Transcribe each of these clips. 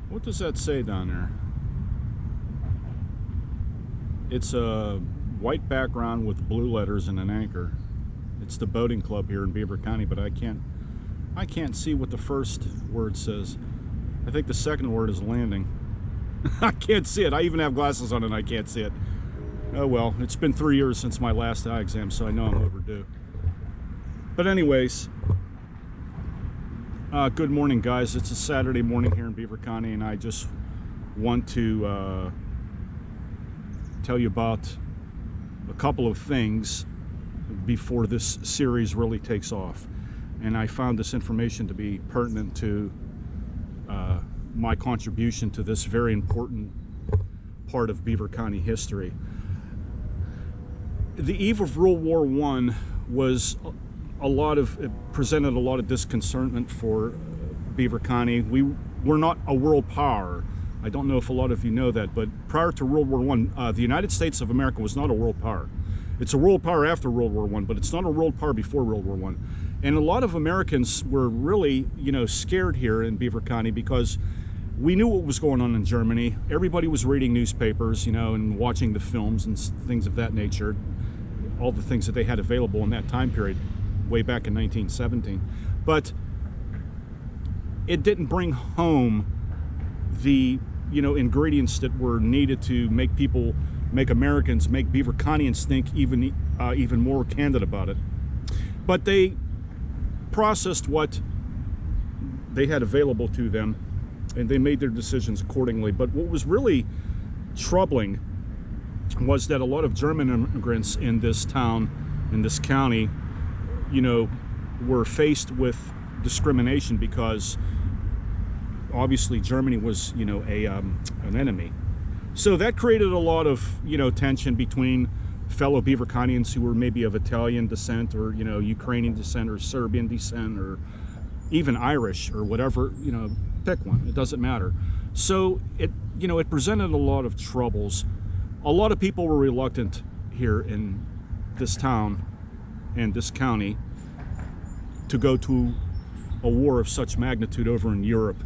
What does that say down there? It's a white background with blue letters and an anchor. It's the boating club here in Beaver County, but I can't see what the first word says. I think the second word is landing. I can't see it. I even have glasses on and I can't see it. Oh well, it's been 3 years since my last eye exam, so I know I'm overdue. But anyways, good morning, guys. It's a Saturday morning here in Beaver County, and I just want to tell you about a couple of things before this series really takes off. And I found this information to be pertinent to my contribution to this very important part of Beaver County history. The eve of World War I was it presented a lot of disconcernment for Beaver County. We're not a world power. I don't know if a lot of you know that, but prior to World War I, the United States of America was not a world power. It's a world power after World War I, but it's not a world power before World War I. And a lot of Americans were really, scared here in Beaver County because we knew what was going on in Germany. Everybody was reading newspapers, and watching the films and things of that nature, all the things that they had available in that time period, way back in 1917. But it didn't bring home the, ingredients that were needed to make Americans, make Beaver Countyans think even more candid about it. But they processed what they had available to them, and they made their decisions accordingly. But what was really troubling was that a lot of German immigrants in this town, in this county, were faced with discrimination because obviously Germany was, an enemy. So that created a lot of, tension between fellow Beaver Countyans who were maybe of Italian descent or, Ukrainian descent or Serbian descent or even Irish or whatever, pick one, it doesn't matter. So it presented a lot of troubles. A lot of people were reluctant here in this town and this county to go to a war of such magnitude over in Europe.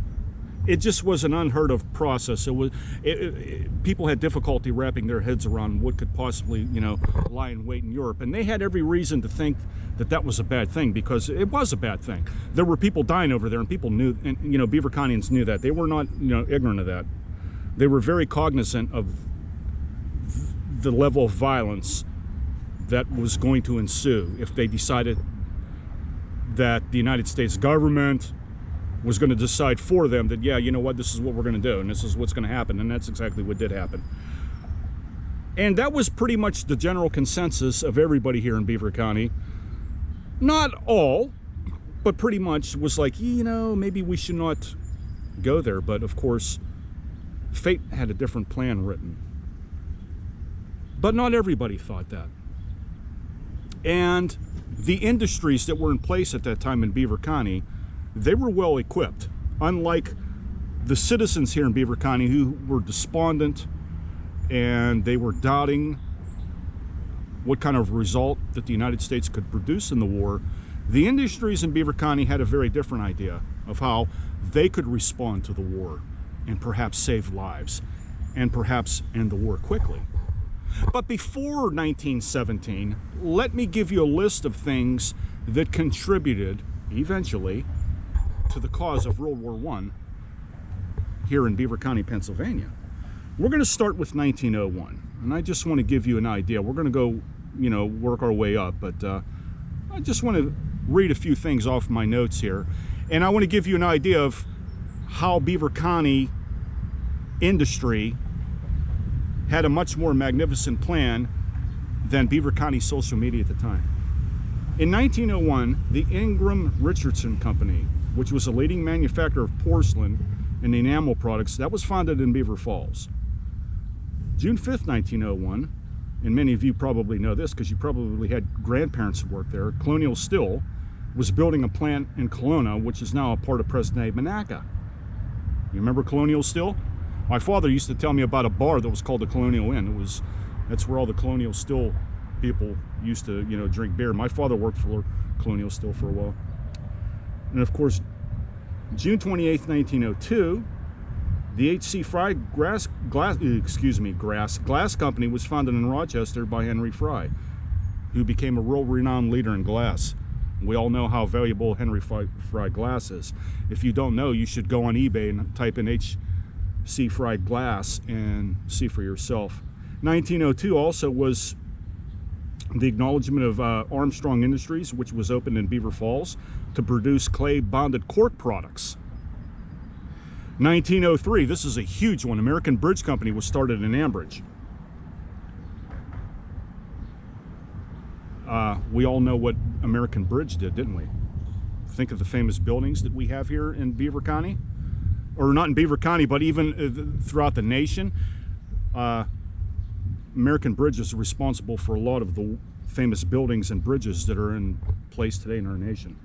It just was an unheard of process. People had difficulty wrapping their heads around what could possibly, lie in wait in Europe. And they had every reason to think that that was a bad thing, because it was a bad thing. There were people dying over there, and people knew, and, Beaver Countyans knew that. They were not, ignorant of that. They were very cognizant of the level of violence that was going to ensue if they decided that the United States government was going to decide for them that, yeah, this is what we're going to do, and this is what's going to happen. And that's exactly what did happen. And that was pretty much the general consensus of everybody here in Beaver County. Not all, but pretty much was like, maybe we should not go there. But of course, fate had a different plan written. But not everybody thought that. And the industries that were in place at that time in Beaver County, they were well equipped, unlike the citizens here in Beaver County who were despondent and they were doubting what kind of result that the United States could produce in the war. The industries in Beaver County had a very different idea of how they could respond to the war and perhaps save lives and perhaps end the war quickly. But before 1917, let me give you a list of things that contributed eventually to the cause of World War I here in Beaver County, Pennsylvania. We're going to start with 1901, and I just want to give you an idea. We're going to go, work our way up, but I just want to read a few things off my notes here, and I want to give you an idea of how Beaver County industry had a much more magnificent plan than Beaver County social media at the time. In 1901, the Ingram Richardson Company, which was a leading manufacturer of porcelain and enamel products, that was founded in Beaver Falls. June 5th, 1901, and many of you probably know this because you probably had grandparents who worked there, Colonial Steel was building a plant in Kelowna, which is now a part of present-day Monaca. You remember Colonial Steel? My father used to tell me about a bar that was called the Colonial Inn. That's where all the Colonial Steel people used to, drink beer. My father worked for Colonial Steel for a while. And of course, June 28th, 1902, The H.C. Fry glass company was founded in Rochester by Henry Fry, who became a world-renowned leader in glass. We all know how valuable Henry Fry glass is. If you don't know, you should go on eBay and type in H.C. Fry glass and see for yourself. 1902 also was the acknowledgement of Armstrong Industries, which was opened in Beaver Falls to produce clay-bonded cork products. 1903, this is a huge one. American Bridge Company was started in Ambridge. We all know what American Bridge did, didn't we? Think of the famous buildings that we have here in Beaver County. Or not in Beaver County, but even throughout the nation. American Bridge is responsible for a lot of the famous buildings and bridges that are in place today in our nation.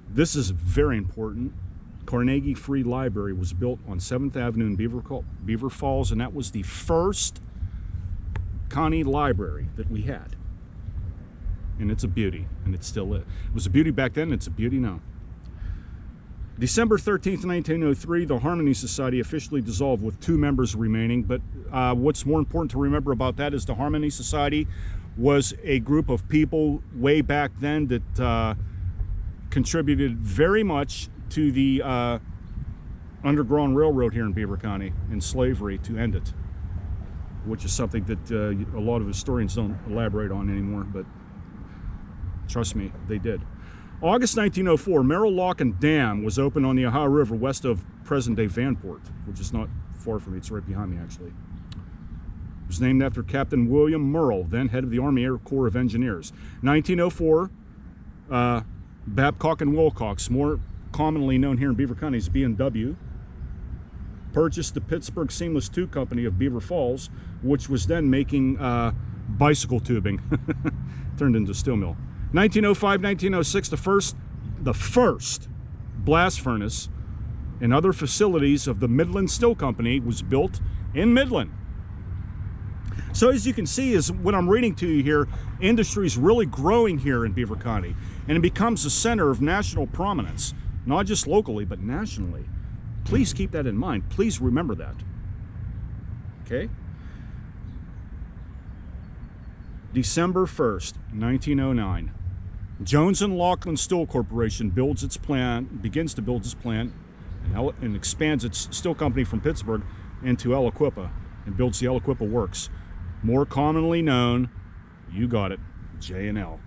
This is very important. Carnegie Free Library was built on 7th Avenue in Beaver Falls, and that was the first county library that we had. And it's a beauty, and it still is. It was a beauty back then, it's a beauty now. December 13th, 1903, the Harmony Society officially dissolved with 2 members remaining, but what's more important to remember about that is the Harmony Society was a group of people way back then that contributed very much to the Underground Railroad here in Beaver County and slavery to end it, which is something that a lot of historians don't elaborate on anymore, but trust me, they did. August 1904, Merrill Lock and Dam was opened on the Ohio River west of present-day Vanport, which is not far from me. It's right behind me, actually. It was named after Captain William Merrill, then head of the Army Air Corps of Engineers. 1904, Babcock and Wilcox, more commonly known here in Beaver County as B&W, purchased the Pittsburgh Seamless Tube Company of Beaver Falls, which was then making bicycle tubing. Turned into a steel mill. 1905, 1906, the first blast furnace and other facilities of the Midland Steel Company was built in Midland. So as you can see, is what I'm reading to you here, industry is really growing here in Beaver County, and it becomes a center of national prominence, not just locally, but nationally. Please keep that in mind. Please remember that. Okay? December 1st, 1909. Jones and Laughlin Steel Corporation begins to build its plant and expands its steel company from Pittsburgh into Aliquippa and builds the Aliquippa Works, more commonly known, you got it, J&L.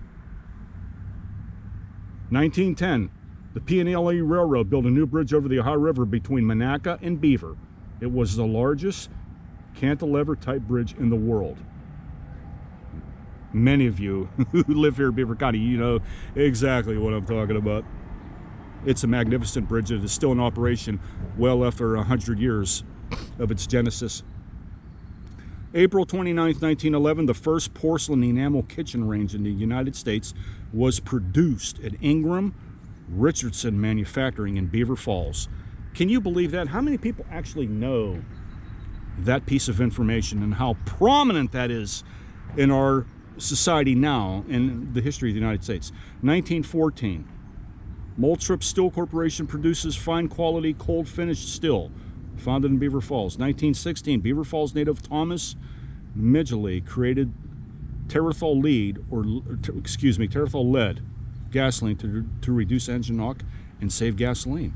1910, the P&LE Railroad built a new bridge over the Ohio River between Monaca and Beaver. It was the largest cantilever type bridge in the world. Many of you who live here in Beaver County, you know exactly what I'm talking about. It's a magnificent bridge that is still in operation well after 100 years of its genesis. April 29, 1911, the first porcelain enamel kitchen range in the United States was produced at Ingram Richardson Manufacturing in Beaver Falls. Can you believe that? How many people actually know that piece of information and how prominent that is in our society now in the history of the United States? 1914, Moultrie Steel Corporation produces fine quality cold finished steel, founded in Beaver Falls. 1916, Beaver Falls native Thomas Midgley created terethol lead gasoline to reduce engine knock and save gasoline.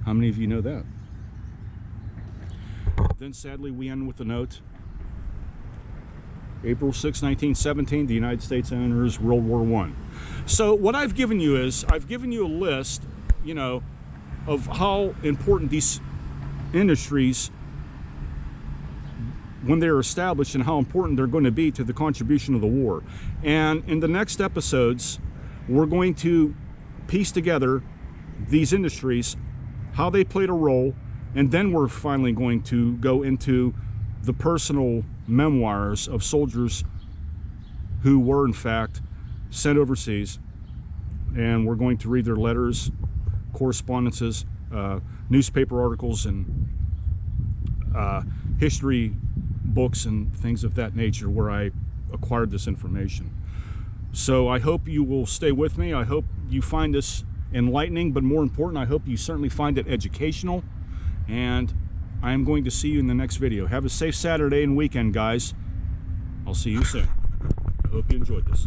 How many of you know that? Then sadly we end with a note. April 6, 1917, the United States enters World War I. So what I've given you is, I've given you a list, you know, of how important these industries, when they're established, and how important they're going to be to the contribution of the war. And in the next episodes, we're going to piece together these industries, how they played a role, and then we're finally going to go into the personal memoirs of soldiers who were in fact sent overseas, and we're going to read their letters, correspondences, newspaper articles, and history books and things of that nature where I acquired this information. So I hope you will stay with me. I hope you find this enlightening, but more important, I hope you certainly find it educational. And I am going to see you in the next video. Have a safe Saturday and weekend, guys. I'll see you soon. I hope you enjoyed this.